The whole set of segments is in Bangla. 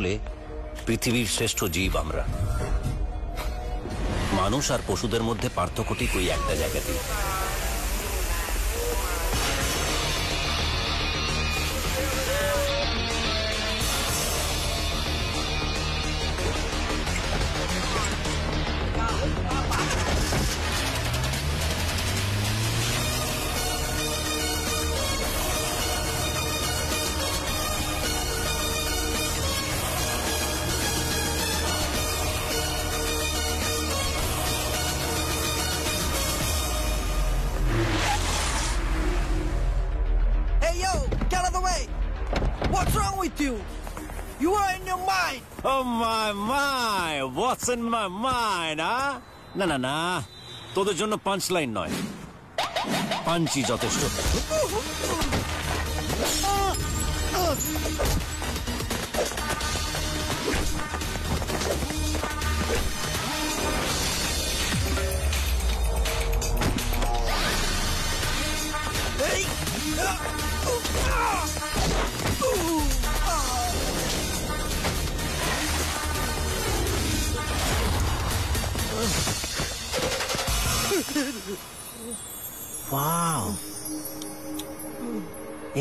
বলে পৃথিবীর শ্রেষ্ঠ জীব আমরা। মানুষ আর পশুদের মধ্যে পার্থক্যটি ওই একটা জায়গাতেই। You are in your mind. Oh my mind, what's in my mind, huh? না না না, তোদের জন্য পাঞ্চ লাইন নয়, পাঞ্চই যথেষ্ট। ওয়াও,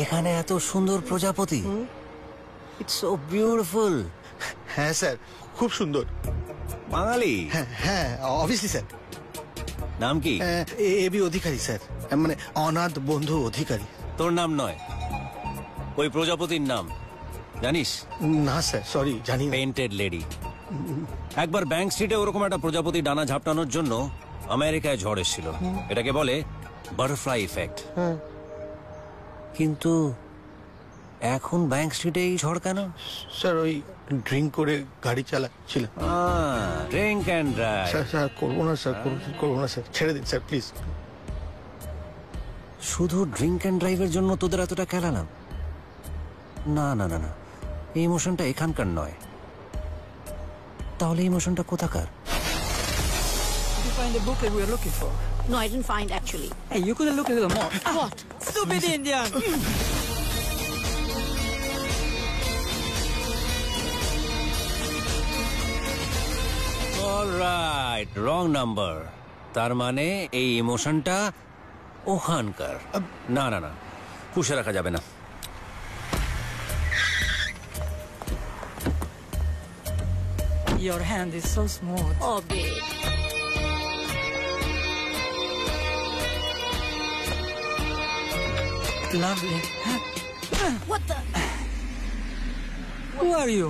এখানে এত সুন্দর প্রজাপতি। It's so beautiful. হ্যাঁ স্যার, খুব সুন্দর। বাঙালি? হ্যাঁ অবভিয়াসলি স্যার। নাম কি? এবি অধিকারী স্যার, মানে অনাথ বন্ধু অধিকারী। তোর নাম নয়, ওই প্রজাপতির নাম জানিস? না স্যার, সরি, জানি না। Painted lady. একবার ব্যাংক স্ট্রিটে ওরকম একটা প্রজাপতি ডানা ঝাপটানোর জন্য আমেরিকায় ঝড় এসেছিল। এটাকে বলে বাটারফ্লাই ইফেক্ট। কিন্তু এখন ব্যাংক স্ট্রিটে এই ঝড় কেন? স্যার ওই ড্রিঙ্ক করে গাড়ি চালাচ্ছিল। Drink and drive. স্যার করবো না স্যার, করবো না স্যার, ছেড়ে দিন স্যার প্লিজ। শুধু ড্রিঙ্ক অ্যান্ড ড্রাইভের জন্য তোদের এতটা খেলালাম? না না না না, এই ইমোশনটা এখানকার নয়। তাহলে ইমোশনটা কোথাকার? Did you find the book that we were looking for? No, I didn't find actually. Hey, you could have looked at the mall. What? Stupid Indian! Alright, wrong number. তার মানে এই ইমোশনটা ওখানকার। না না না, পুষে রাখা যাবে না। Your hand is so smooth. Oh, babe. Lovely. What the? Who are you?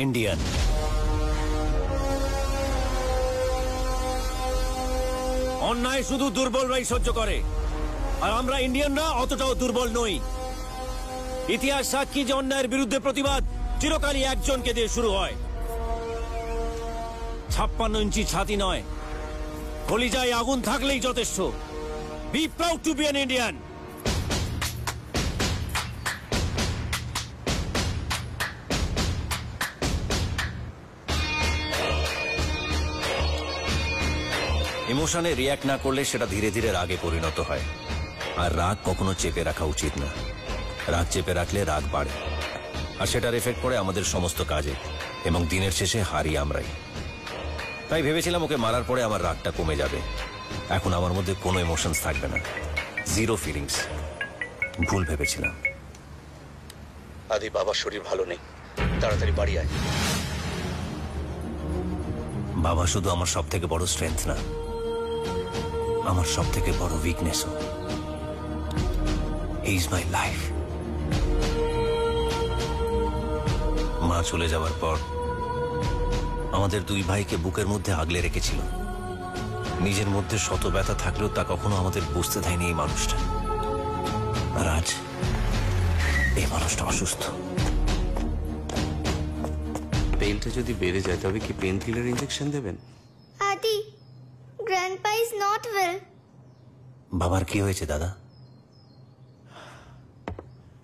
Indian. অন্যায় শুধু দুর্বলরাই সহ্য করে, আর আমরা ইন্ডিয়ানরা অতটাও দুর্বল নই। ইতিহাস সাক্ষী যে অন্যায়ের বিরুদ্ধে প্রতিবাদ চিরকালই একজনকে দিয়ে শুরু হয়। 56 ইঞ্চি ছাতি নয়, কলিজায় আগুন থাকলেই যথেষ্ট। Be proud to be an Indian. ইমোশনে রিয়্যাক্ট না করলে সেটা ধীরে ধীরে রাগে পরিণত হয়। আর রাগ কখনো চেপে রাখা উচিত না। রাগ চেপে রাখলে রাগ বাড়ে, আর সেটার এফেক্ট পড়ে আমাদের সমস্ত কাজে, এবং দিনের শেষে হারি আমরাই। তাই ভেবেছিলাম ওকে মারার পরে আমার রাগটা কমে যাবে। এখন আমার মধ্যে কোনো ইমোশনস থাকবে না, জিরো ফিলিংস। ভুল ভেবেছিলাম। আদি, বাবার শরীর ভালো নেই, তাড়াতাড়ি বাড়ি আয়। বাবা শুধু আমার সব থেকে বড় স্ট্রেংথ না, আমার সব থেকে বড় উইকনেসও। He is my life. মা চলে যাওয়ার পর আমাদের দুই ভাইকে বুকের মধ্যে আগলে রেখেছিল। নিজের মধ্যে শত ব্যথা থাকলেও তা কখনো আমাদের বুঝতে দেয়নি এই মানুষটা। আর আজ এই মানুষটা অসুস্থ। পেইনটা যদি বেড়ে যায় তবে কি পেন কিলার ইনজেকশন দেবেন? আদি, গ্র্যান্ডপা ইজ নট ওয়েল। বাবার কি হয়েছে দাদা?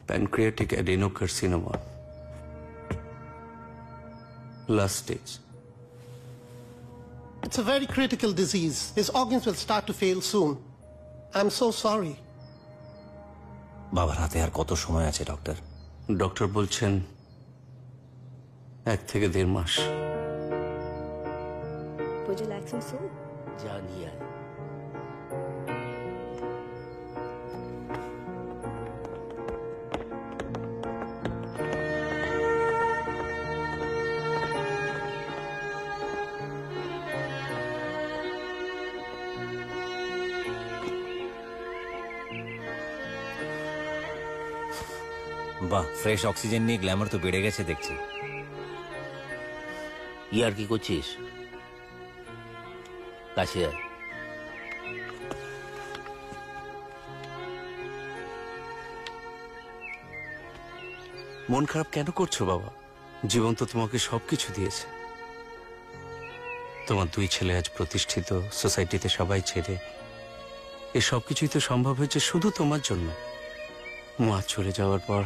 Pancreatic adenocarcinoma, last stage. It's a very critical disease. His organs will start to fail soon. I'm so sorry. বাবার হাতে আর কত সময় আছে ডক্টর? ডক্টর বলছেন 1 থেকে 1.5 মাস। Would you like some soup? যা নিয়ে আয়। বাহ, ফ্রেশ অক্সিজেন নিয়ে গ্ল্যামার তো বেড়ে গেছে দেখছি। ইয়ার কি করছিস? কাছে আয়। মন খারাপ কেন করছো বাবা? জীবন তো তোমাকে সবকিছু দিয়েছে। তোমার 2 ছেলে আজ প্রতিষ্ঠিত, সোসাইটিতে সবাই ছেড়ে। এ সবকিছুই তো সম্ভব হয়েছে শুধু তোমার জন্য। মা চলে যাওয়ার পর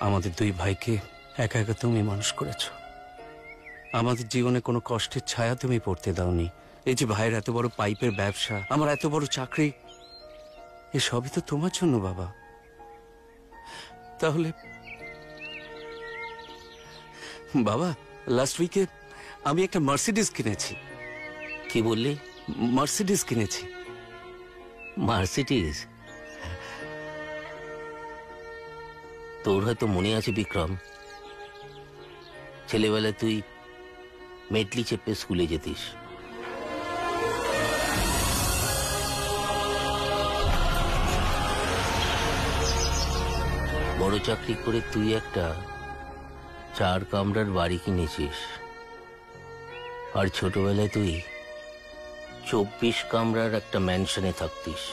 আমাদের 2 ভাইকে একা একা তুমি মানুষ করেছো। আমাদের জীবনে কোনো কষ্টের ছায়া তুমি পড়তে দাওনি। এই যে ভাইয়ের এত বড় পাইপের ব্যবসা, আমার এত বড় চাকরি, এসবই তো তোমার জন্য বাবা। তাহলে বাবা, লাস্ট উইকে আমি একটা মার্সিডিজ কিনেছি। কি বললি? মার্সিডিজ কিনেছি। মার্সিডিজ? তোর হয়তো মনে আছে বিক্রম, ছেলেবেলায় তুই মেটলি চেপে স্কুলে যেতিস। বড় চাকরি করে তুই একটা 4 কামরার বাড়ি কিনেছিস, আর ছোটবেলায় তুই 24 কামরার একটা ম্যানশনে থাকতিস।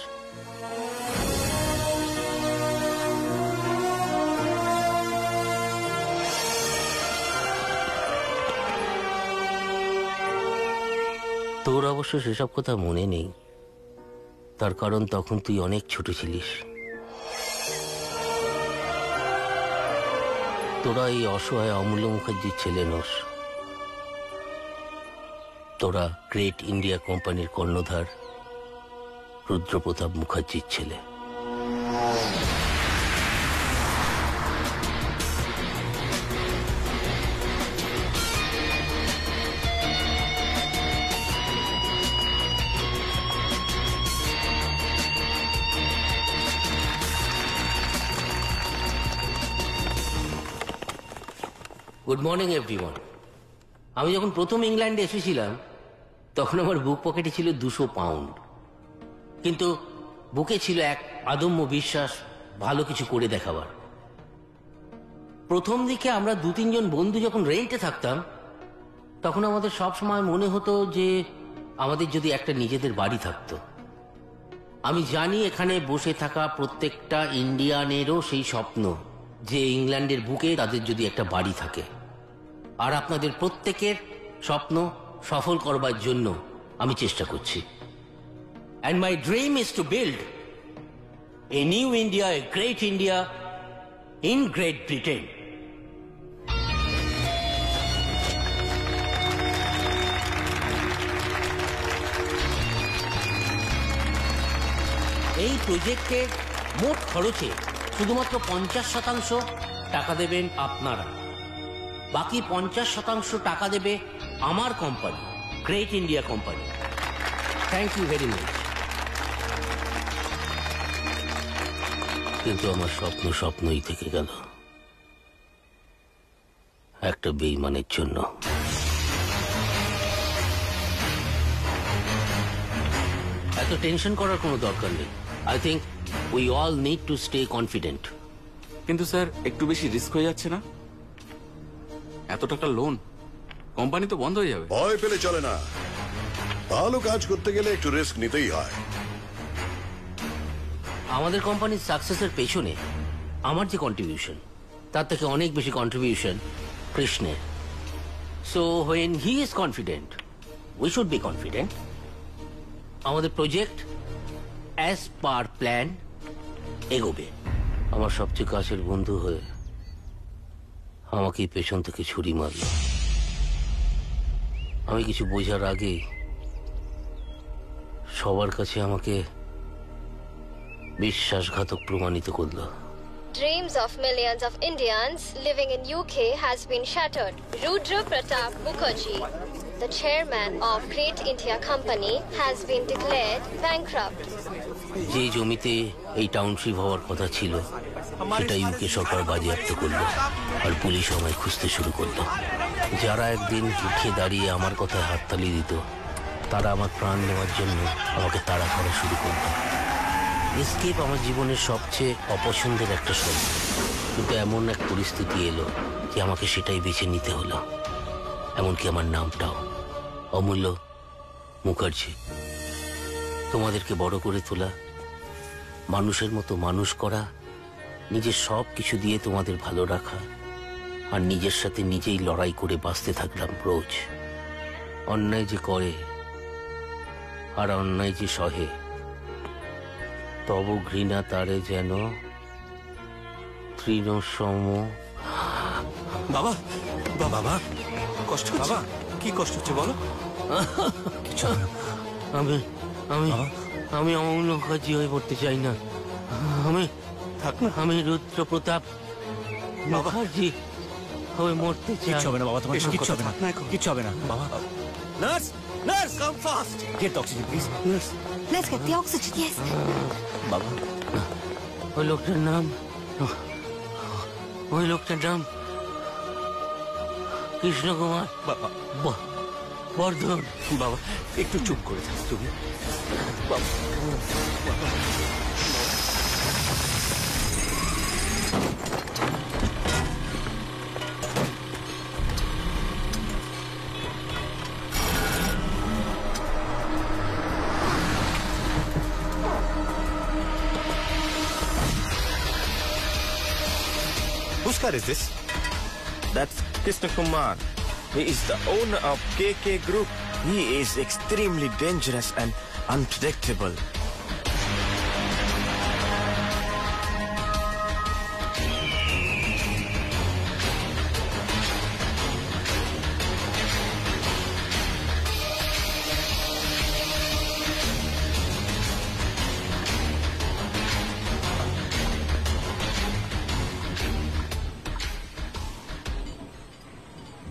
তোর অবশ্য সেসব কথা মনে নেই, তার কারণ তখন তুই অনেক ছোট ছিলিস। তোরা এই অসহায় অমূল্য মুখার্জির ছেলে নোস। তোরা গ্রেট ইন্ডিয়া কোম্পানির কর্ণধার রুদ্রপ্রতাপ মুখার্জির ছেলে। Good morning everyone. আমি যখন প্রথম ইংল্যান্ডে এসেছিলাম তখন আমার বুক পকেটে ছিল 200 পাউন্ড, কিন্তু বুকে ছিল এক আদম্য বিশ্বাস ভালো কিছু করে দেখাবার। প্রথম দিকে আমরা 2-3 জন বন্ধু যখন রেন্টে থাকতাম তখন আমাদের সব সময় মনে হতো যে আমাদের যদি একটা নিজেদের বাড়ি থাকতো। আমি জানি এখানে বসে থাকা প্রত্যেকটা ইন্ডিয়ানেরও সেই স্বপ্ন যে ইংল্যান্ডের বুকে তাদের যদি একটা বাড়ি থাকে, আর আপনাদের প্রত্যেকের স্বপ্ন সফল করবার জন্য আমি চেষ্টা করছি। And my dream is to build a new India, a great India in Great Britain. এই প্রজেক্টের মোট খরচে শুধুমাত্র 50% টাকা দেবেন আপনারা, বাকি 50% টাকা দেবে আমার company, great India company. Thank you very much. কিন্তু আমার স্বপ্ন স্বপ্নই থেকে গেল একটা বেঈমানের জন্য। এত টেনশন করার কোনো দরকার নেই। I think we all need to stay confident. কিন্তু স্যার একটু বেশি রিস্ক হয়ে যাচ্ছে না? এত টাকা লোন, কোম্পানি তো বন্ধ হয়ে যাবে। ভয় পেলে চলে না, ভালো কাজ করতে গেলে একটু রিস্ক নিতেই হয়। আমাদের কোম্পানির সাকসেসের পেছনে আমার যে কন্ট্রিবিউশন তার থেকে অনেক বেশি কন্ট্রিবিউশন কৃষ্ণের। So when he is confident we should be confident. আমাদের প্রজেক্ট অ্যাজ পার প্ল্যান এগোবে। আমার সবচেয়ে কাছের বন্ধু হয়ে আমাকে পেছন থেকে ছুরি মারল। আমি কিছু বোঝার আগেই সবার কাছে আমাকে বিশ্বাসঘাতক প্রমাণিত করল। Dreams of millions of Indians living in UK has been shattered. Rudra Pratap Mukherjee, the chairman of Great India Company, has been declared bankrupt. যে জমিতে এই টাউনশিপ হওয়ার কথা ছিল সেটা ইউকে সরকার বাজেয়াপ্ত করলো আর পুলিশ আমায় খুঁজতে শুরু করলো। যারা একদিন উঠে দাঁড়িয়ে আমার কথায় হাততালি দিত তারা আমার প্রাণ নেওয়ার জন্য আমাকে তাড়া করা শুরু করলো। এসকেপ আমার জীবনের সবচেয়ে অপছন্দের একটা শব্দ, কিন্তু এমন এক পরিস্থিতি এলো যে আমাকে সেটাই বেছে নিতে হলো। এমনকি আমার নামটাও অমূল্য মুখার্জি। তোমাদেরকে বড় করে তোলা, মানুষের মতো মানুষ করা, নিজের সব কিছু দিয়ে তোমাদের ভালো রাখা, আর নিজের সাথে নিজেই লড়াই করে বাঁচতে থাকলাম রোজ। অন্যায় যে করে আর অন্যায় যে সহে, তব ঘৃণা তারে যেন তৃণসম। বাবা বাবা কষ্ট বাবা, কি কষ্ট হচ্ছে বলো? আমি আমি আমি অমূল্য মুখার্জি হয়ে পড়তে চাই না। আমি আমি রুদ্র প্রতাপ মুখার্জি হয়ে মরতে চাই। কিচ্ছু হবে না বাবা, তোমার কিচ্ছু হবে না, কিচ্ছু হবে না বাবা। Nurse, nurse, come fast, get oxygen please. Nurse, Let's get the oxygen. Yes. বাবা ওই লোকটার নাম কৃষ্ণ কুমার বর্ধন। বাবা একটু চুপ করে থাক তুমি বাবা। Whose car is this? That's Krishna Kumar. He is the owner of KK Group. He is extremely dangerous and unpredictable.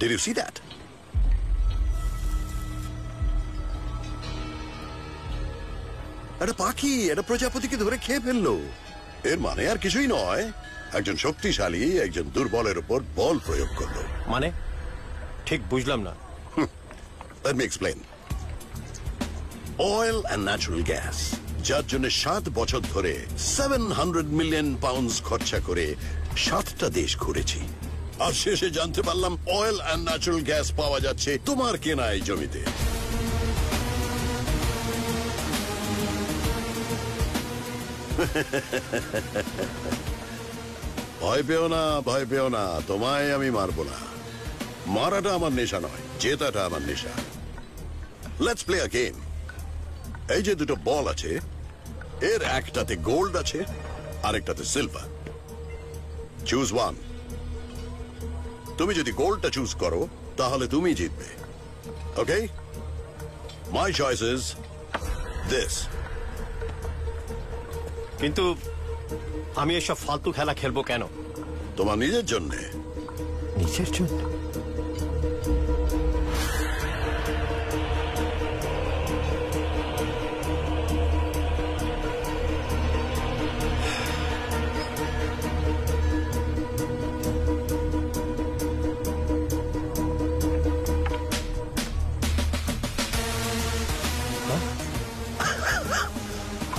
Did you see that? একটা পাখি একটা প্রজাপতিকে ধরে খেয়ে ফেললো। এর মানে আর কিছুই নয়, একজন শক্তিশালী একজন দুর্বলের উপর বল প্রয়োগ করলো। মানে ঠিক বুঝলাম না। Let me explain. Oil and natural gas, যার জন্য 7 বছর ধরে 700 মিলিয়ন পাউন্ড খরচা করে 7টা দেশ ঘুরেছি, আর শেষে জানতে পারলাম অয়েল অ্যান্ড ন্যাচারাল গ্যাস পাওয়া যাচ্ছে তোমার কেনা এই জমিতে। ভয় পেও না, ভয় পেও না, তোমায় আমি মারবো না। মারাটা আমার নেশা নয়, জেতাটা আমার নেশা। Let's play a game. এই যে দুটো বল আছে, এর একটাতে গোল্ড আছে আরেকটাতে সিলভার। Choose one. তুমি যদি গোল্ডটা চুজ করো তাহলে তুমি জিতবে। ওকে, মাই চয়েস ইজ দিস। কিন্তু আমি এসব ফালতু খেলা খেলবো কেন? তোমার নিজের জন্য। নিজের জন্য?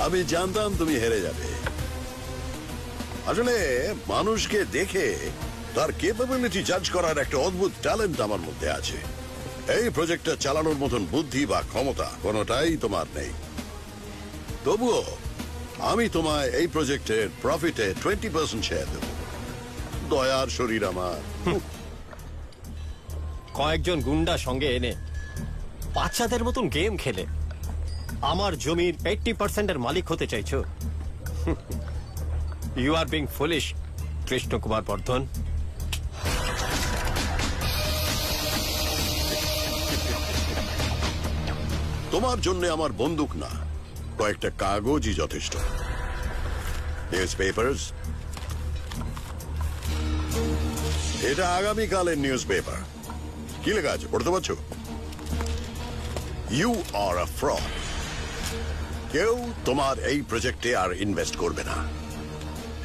আমি জানতাম তুমি হেরে যাবে। আসলে মানুষকে দেখে তার ক্যাপাবিলিটি জাজ করার একটা অদ্ভুত ট্যালেন্ট আমার মধ্যে আছে। এই প্রজেক্টটা চালানোর মতন বুদ্ধি বা ক্ষমতা কোনোটাই তোমার নেই। তবুও আমি তোমায় এই প্রজেক্টের প্রফিটে 20% শেয়ার দেব। দয়ার শরীর আমার। কয়েকজন গুন্ডা সঙ্গে এনে বাচ্চাদের মতন গেম খেলে আমার জমির 80% মালিক হতে চাইছো? You are being foolish, Krishna Kumar Bardhan. তোমার জন্য আমার বন্দুক না, কয়েকটা কাগজই যথেষ্ট। নিউজ পেপার্স, এটা আগামীকালের নিউজ পেপার। কি লেখা আছে পড়তে পারছো? You are a fraud. কেউ তোমার এই প্রজেক্টে আর ইনভেস্ট করবে না।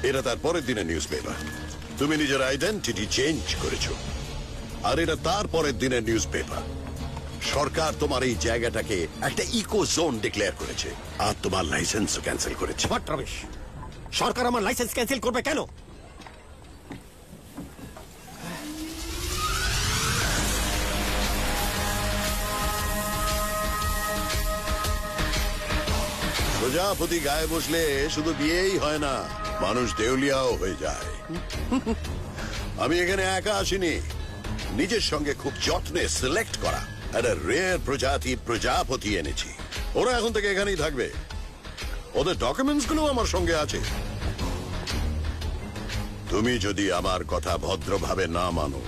এটা তার পরের দিনের নিউজ পেপার। তুমি নিজের আইডেন্টিটি চেঞ্জ করেছো। আর এটা তার পরের দিনের নিউজ পেপার। সরকার তোমার এই জায়গাটাকে একটা ইকো জোন ডিক্লেয়ার করেছে আর তোমার লাইসেন্সও ক্যান্সেল করেছে। হোয়াট রমেশ, সরকার আমার লাইসেন্স ক্যান্সেল করবে কেন? প্রজাপতি গায়ে বসলে শুধু বিয়েই হয় না, মানুষ দেউলিয়াও হয়ে যায়। আমি এখানে একা আসিনি, নিজের সঙ্গে খুব যত্নে সিলেক্ট করা একটা রেয়ার প্রজাতির প্রজাপতি এনেছি। ওরা এখন থেকে এখানেই থাকবে। ওদের ডকুমেন্টস গুলো আমার সঙ্গে আছে। তুমি যদি আমার কথা ভদ্রভাবে না মানো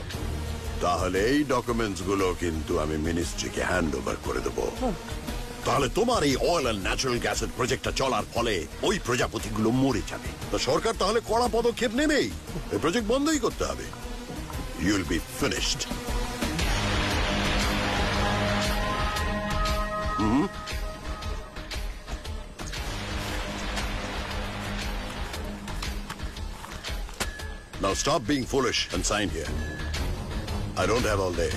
তাহলে এই ডকুমেন্টস গুলো কিন্তু আমি মিনিস্ট্রিকে হ্যান্ড ওভার করে দেবো। তাহলে তোমার এই অয়েল অ্যান্ড ন্যাচারাল গ্যাসের প্রজেক্টটা চলার ফলে ওই প্রজাপতিগুলো মরে যাবে। তো সরকার তাহলে কড়া পদক্ষেপ নেবেই, এই প্রজেক্ট বন্ধই করতে হবে। You'll be finished. Now stop being foolish and sign here. I don't have all day.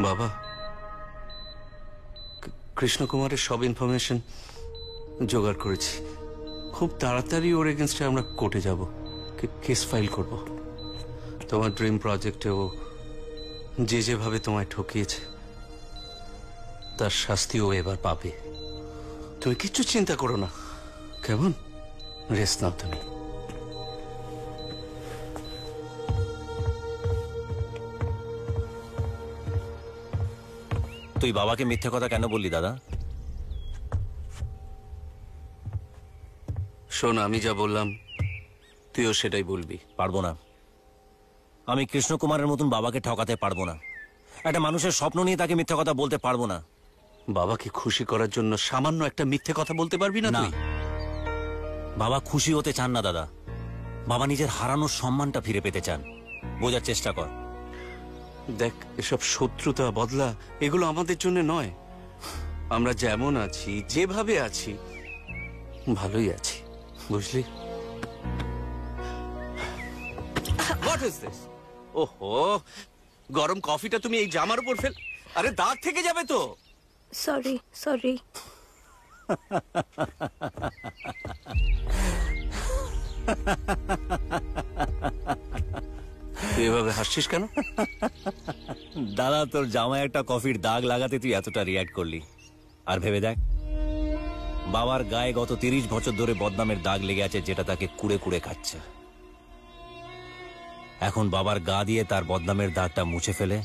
বাবা, কৃষ্ণকুমারের সব ইনফরমেশন জোগাড় করেছি। খুব তাড়াতাড়ি ওর এগেনস্টে আমরা কোর্টে যাব, কেস ফাইল করব। তোমার ড্রিম প্রজেক্টে ও যেভাবে তোমায় ঠকিয়েছে তার শাস্তি ও এবার পাবে। তুমি কিচ্ছু চিন্তা করো না, কেমন? রেস্ট নাও তুমি। তুই বাবাকে মিথ্যে কথা কেন বললি দাদা? শোন, আমি যা বললাম তুইও সেটাই বলবি। পারবো না, আমি কৃষ্ণকুমারের মতন বাবাকে ঠকাতে পারবো না। একটা মানুষের স্বপ্ন নিয়ে তাকে মিথ্যে কথা বলতে পারবো না। বাবাকে খুশি করার জন্য সামান্য একটা মিথ্যে কথা বলতে পারবি না তুই? বাবা খুশি হতে চান না দাদা, বাবা নিজের হারানোর সম্মানটা ফিরে পেতে চান। বোঝার চেষ্টা কর। দেখ, এসব শত্রুতা বদলা এগুলো আমাদের জন্য নয়। আমরা যেমন আছি, যেভাবে আছি, ভালোই আছি, বুঝলি? What is this? ওহো, গরম কফিটা তুমি এই জামার উপর ফেল। আরে দাগ থেকে যাবে তো। Sorry sorry. তুই এভাবে হাসছিস কেন? দাদা, তোর জামায় একটা কফির দাগ লাগাতে তুই এতটা রিয়াক্ট করলি। আর ভেবে দেখ, বাবার গায়ে গত 30 বছর ধরে বদনামের দাগ লেগে আছে, যেটা তাকে কুড়ে কুড়ে খাচ্ছে। এখন বাবার গা দিয়ে তার বদনামের দাগটা মুছে ফেলে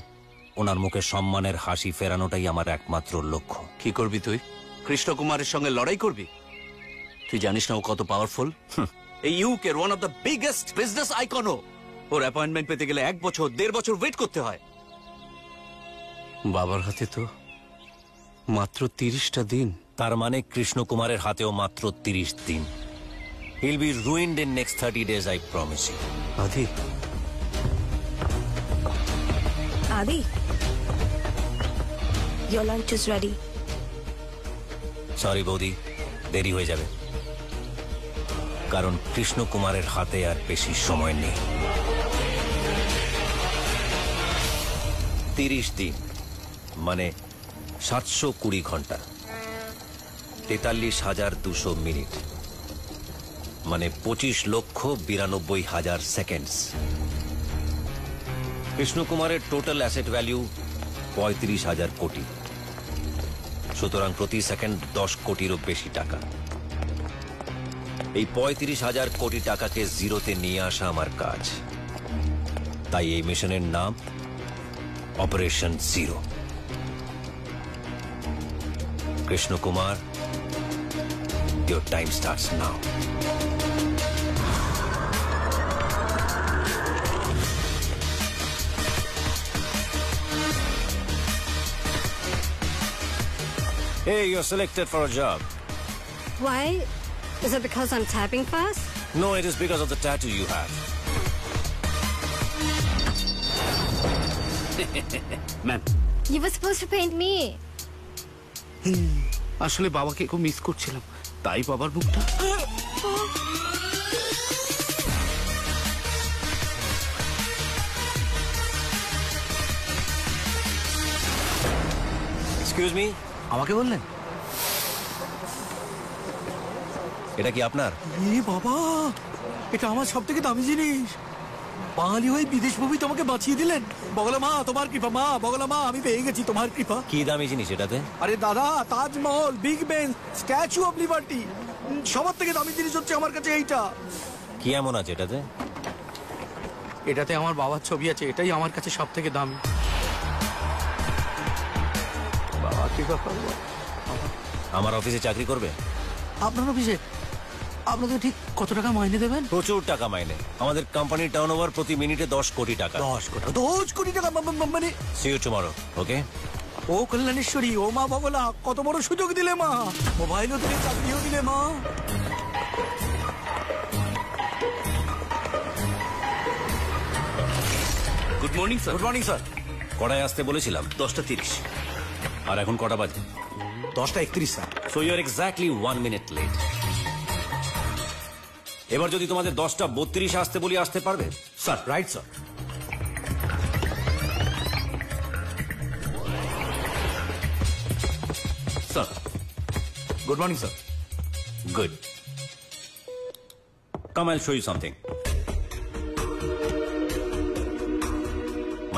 ওনার মুখে সম্মানের হাসি ফেরানোটাই আমার একমাত্র লক্ষ্য। কি করবি তুই? কৃষ্ণকুমারের সঙ্গে লড়াই করবি? তুই জানিস না ও কত পাওয়ারফুল? এই ইউকের one of the biggest business আইকনও। ওর অ্যাপয়েন্টমেন্ট পেতে গেলে 1 বছর 1.5 বছর ওয়েট করতে হয়। বাবার হাতে তো মাত্র 30টা দিন। তার মানে কৃষ্ণকুমারের হাতেও মাত্র 30 দিন। He'll be ruined in next 30 days, I promise you. আদি, Adi, your lunch is ready. Sorry বৌদি, দেরি হয়ে যাবে, কারণ কৃষ্ণকুমারের হাতে আর বেশি সময় নেই। 30 দিন মানে 720 ঘন্টা, 43,200 মিনিট, মানে 25,92,000 সেকেন্ডস। কৃষ্ণকুমারের টোটাল অ্যাসেট ভ্যালু 35,000 কোটি। সুতরাং প্রতি সেকেন্ড 10 কোটিরও বেশি টাকা। এই 35,000 কোটি টাকাকে জিরোতে নিয়ে আসা আমার কাজ। তাই এই মিশনের নাম operation zero. Krishna Kumar, your time starts now. Hey, you're selected for a job. Why? Is it because I'm typing fast? No, it is because of the tattoo you have. Ma'am, You were supposed to paint me. আসলে বাবাকে খুব মিস করছিলাম, তাই বাবার বুকটা। Excuse me, আমাকে বললেন? এটা কি আপনার? বাবা, এটা আমার সব থেকে দামি জিনিস। বাঙালি হয়ে বিদেশ ভূমি তোমাকে বাঁচিয়ে দিলেন। বগলা মা, তোমার কৃপা। মা, বগলা মা, আমি পেয়ে গেছি তোমার কৃপা। কি দামি জিনিস এটাতে? আরে দাদা, Taj Mahal, big Ben, statue of liberty, সবার থেকে দামি জিনিস হচ্ছে আমার কাছে এইটা। কি এমন আছে এটাতে? এটাতে আমার বাবার ছবি আছে, এটাই আমার কাছে সব থেকে দামি। বাবা কৃপা করবো। আমার অফিসে চাকরি করবে? আপনার অফিসে? আপনাদের ঠিক কত টাকা মাইনে দেবেন? প্রচুর টাকা মাইনে। আমাদের কোম্পানির টার্নওভার প্রতি মিনিটে 10 কোটি টাকা। 10 কোটি টাকা মানে? See you tomorrow, okay? ও কল্যাণেশ্বরী, ও মা বগলা, কত বড় সুযোগ দিলে মা। মোবাইলও দিলে, চাকরিও দিলে মা। Good morning sir. Good morning sir. কটায় আসতে বলেছিলাম? 10:30। আর এখন কটা বাজে? 10:31 sir. So you're exactly 1 minute late. এবার যদি তোমাদের 10:32 আসতে বলি, আসতে পারবে? Sir, right sir. Sir, good morning sir. Good. Come, I'll show you something.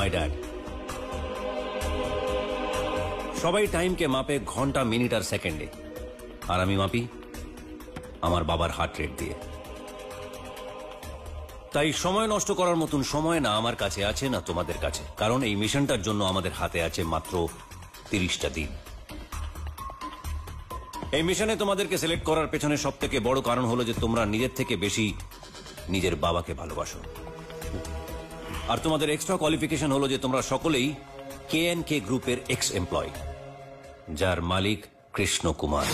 My dad. সবাই টাইমকে মাপে ঘন্টা, মিনিট আর সেকেন্ডে, আর আমি মাপি আমার বাবার হার্ট রেট দিয়ে। তাই সময় নষ্ট করার মতন সময় না আমার কাছে আছে, না তোমাদের কাছে, কারণ এই মিশনটার জন্য আমাদের হাতে আছে মাত্র 30টা দিন। এই মিশনে তোমাদেরকে সিলেক্ট করার পেছনে সব থেকে বড় কারণ হলো যে তোমরা নিজের থেকে বেশি নিজের বাবাকে ভালোবাসো। আর তোমাদের এক্সট্রা কোয়ালিফিকেশন হলো যে তোমরা সকলেই KNK গ্রুপের এক্স এমপ্লয়ি, যার মালিক কৃষ্ণ কুমার,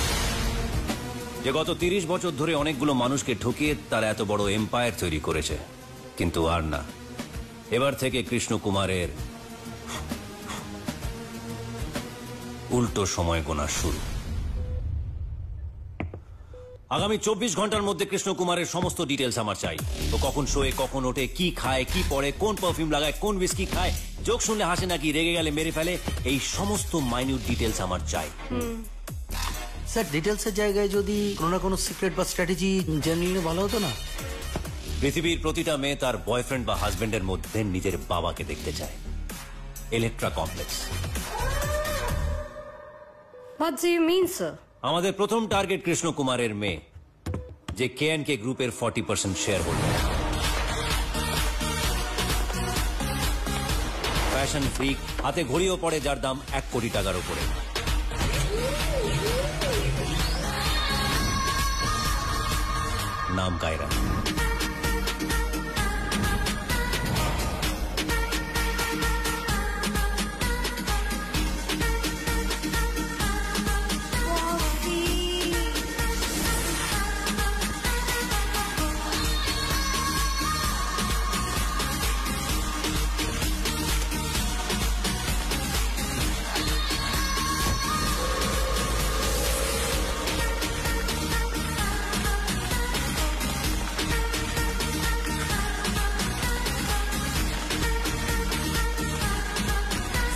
যে গত 30 বছর ধরে অনেকগুলো মানুষকে ঠকিয়ে তার এত বড় এম্পায়ার তৈরি করেছে। কিন্তু আর না, এবার থেকে কৃষ্ণ কুমারের উল্টো সময় গোনা শুরু। আগামী 24 ঘন্টার মধ্যে কৃষ্ণ কুমারের সমস্ত ডিটেলস আমার চাই। তো কখন শোয়ে, কখন ওঠে, কি খায়, কি পরে, কোন পারফিউম লাগায়, কোন উইস্কি খায়, জোক শুনলে হাসে নাকি রেগে গেলে মেরে ফেলে, এই সমস্ত মাইনিউট ডিটেলস আমার চাই। স্যার, ডিটেলসের জায়গায় যদি কোনো না কোনো সিক্রেট বা স্ট্র্যাটেজি জেনে নিলে ভালো হতো না? পৃথিবীর প্রতিটা মেয়ে তার বয়ফ্রেন্ড বা হাজবেন্ডের মধ্যে নিজের বাবাকে দেখতে চায়। Electra complex. What do you mean, sir? আমাদের প্রথম টার্গেট কৃষ্ণ কুমারের মেয়ে, যে KNK গ্রুপের 40% শেয়ার হোল্ডার। ফ্যাশন ফ্রিক, হাতে ঘড়িও পড়ে যার দাম 1 কোটি টাকার উপরে। নাম Kiara.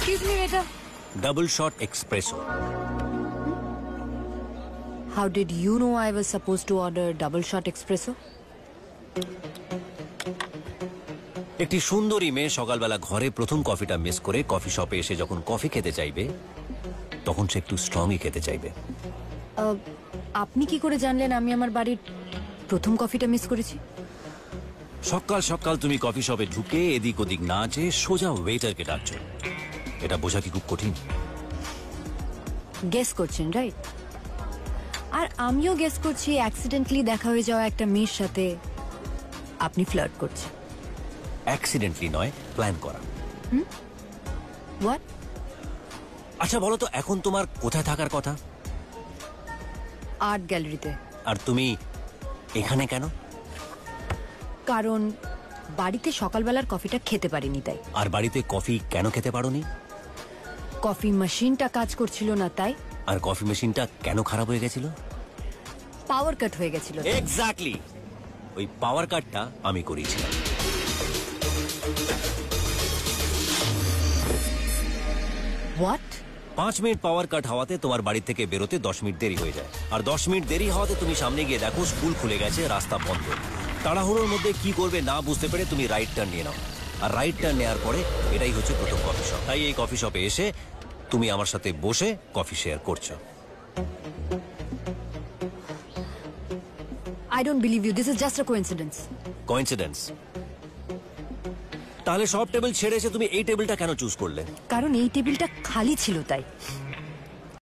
Excuse me, waiter. Double shot espresso. How did you know I was supposed to order double shot espresso? একটি সুন্দরী মেয়ে সকালবেলা ঘরে প্রথম কফিটা মিস করে কফি শপে এসে যখন কফি খেতে চাইবে, তখন সে একটু স্ট্রংই খেতে চাইবে। আপনি কি করে জানলেন আমি আমার বাড়ির প্রথম কফিটা মিস করেছি। সকাল সকাল তুমি কফি শপে ঢুকে এদিক ওদিক না যেয়ে সোজা ওয়েটারকে ডাকছো, এটা বোঝা কি খুব কঠিন? গেস করছেন রাইট? আর আমিও গেস করছি অ্যাক্সিডেন্টলি দেখা হয়ে যাওয়া একটা মেয়ের সাথে আপনি ফ্লার্ট করছেন। অ্যাক্সিডেন্টলি নয়, প্ল্যান করা। হোয়াট? আচ্ছা বলো তো, এখন তোমার কোথায় থাকার কথা? আর্ট গ্যালারিতে। আর তুমি এখানে কেন? কারণ বাড়িতে সকালবেলার কফিটা খেতে পারিনি তাই। আর বাড়িতে কফি কেন খেতে পারোনি? কফি মেশিনটা কাজ করছিল না তাই। আর কফি মেশিনটা কেন খারাপ হয়ে গেছিল? পাওয়ার কাট হয়ে গেছিল। এক্স্যাক্টলি, ওই পাওয়ার কাটটা আমি করিয়েছিলাম। হোয়াট? 5 মিনিট পাওয়ার কাট হওয়াতে তোমার বাড়ি থেকে বেরোতে 10 মিনিট দেরি হয়ে যায়। আর 10 মিনিট দেরি হওয়াতে তুমি সামনে গিয়ে দেখো স্কুল খুলে গেছে, রাস্তা বন্ধ। তাড়াহুড়োর মধ্যে কি করবে না বুঝতে পেরে তুমি রাইট টার্ন নিয়ে নাও। আর রাইট টার্ন নেওয়ার পরে এটাই হচ্ছে প্রথম কফি শপ। তাই এই কফি শপে এসে তুমি আমার সাথে বসে কফি শেয়ার করছো। I don't believe you. This is just a coincidence. Coincidence? তাহলে সব টেবিল ছেড়ে এসে তুমি এই টেবিলটা কেন চুজ করলে? কারণ এই টেবিলটা খালি ছিল তাই।